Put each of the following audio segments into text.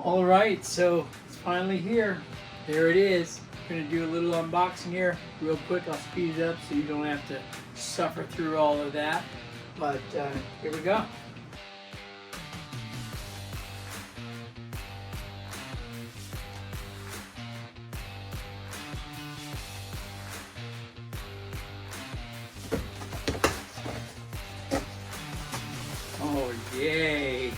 All right, so it's finally here. There it is. I'm gonna do a little unboxing here real quick. I'll speed it up so you don't have to suffer through all of that. But here we go. Oh, yay.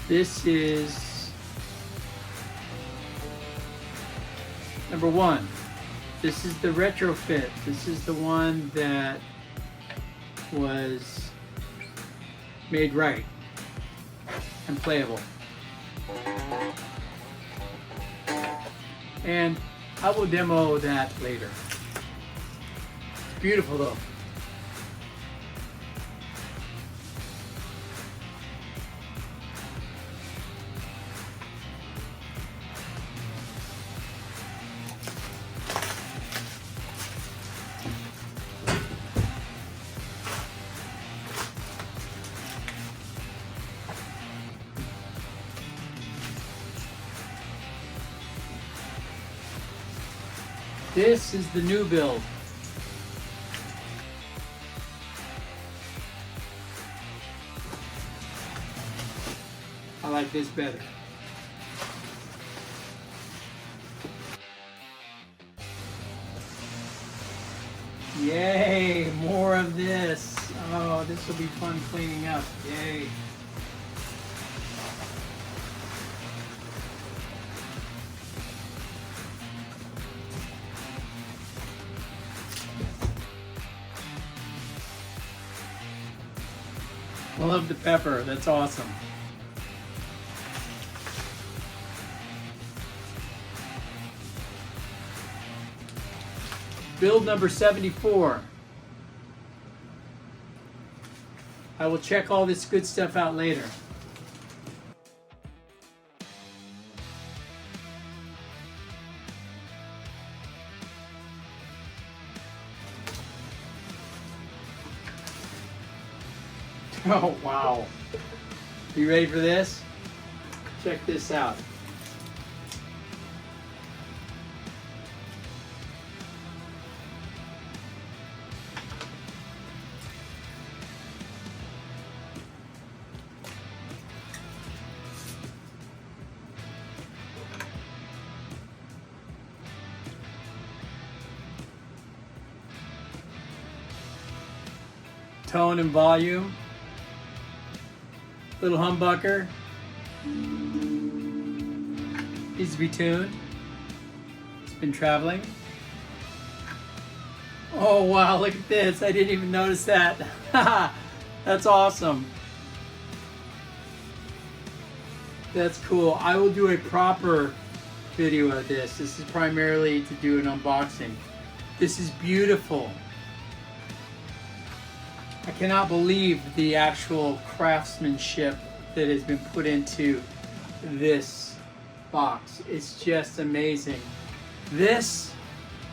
This is number one. This is the retrofit. This is the one that was made right and playable. And I will demo that later. It's beautiful though. This is the new build. I like this better. Yay, more of this. Oh, this will be fun cleaning up. Yay. I love the pepper, that's awesome. Build number 74. I will check all this good stuff out later. Oh, wow. You ready for this? Check this out. Tone and volume. Little humbucker. Needs to be tuned. It's been traveling. Oh wow, look at this. I didn't even notice that. That's awesome. That's cool. I will do a proper video of this. This is primarily to do an unboxing. This is beautiful. I cannot believe the actual craftsmanship that has been put into this box. It's just amazing. This,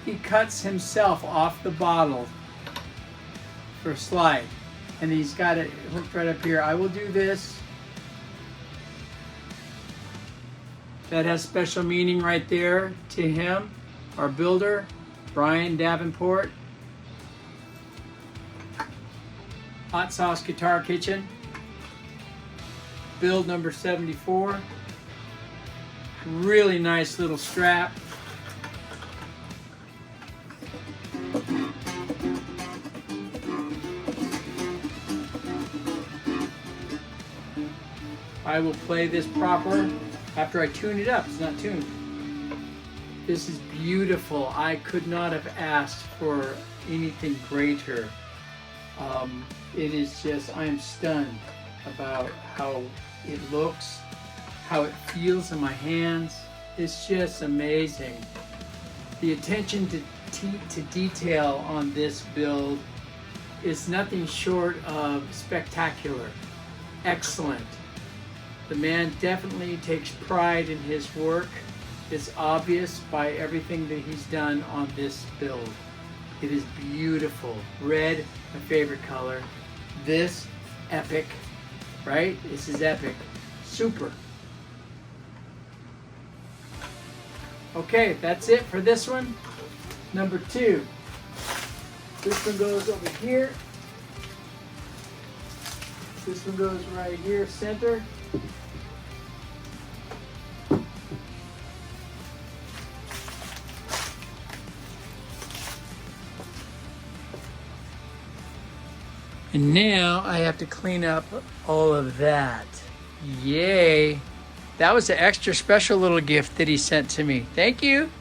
he cuts himself off the bottle for a slide. And he's got it hooked right up here. I will do this. That has special meaning right there to him, our builder, Brian Davenport. Hot Sauce Guitar Kitchen, build number 74. Really nice little strap. I will play this proper after I tune it up. It's not tuned. This is beautiful. I could not have asked for anything greater. It is just, I am stunned about how it looks, how it feels in my hands. It's just amazing. The attention to detail on this build is nothing short of spectacular. Excellent. The man definitely takes pride in his work. It's obvious by everything that he's done on this build. It is beautiful. Red, my favorite color. This, epic, right? This is epic. Super. Okay, that's it for this one. Number 2. This one goes over here. This one goes right here, center. And now I have to clean up all of that. Yay. That was an extra special little gift that he sent to me. Thank you.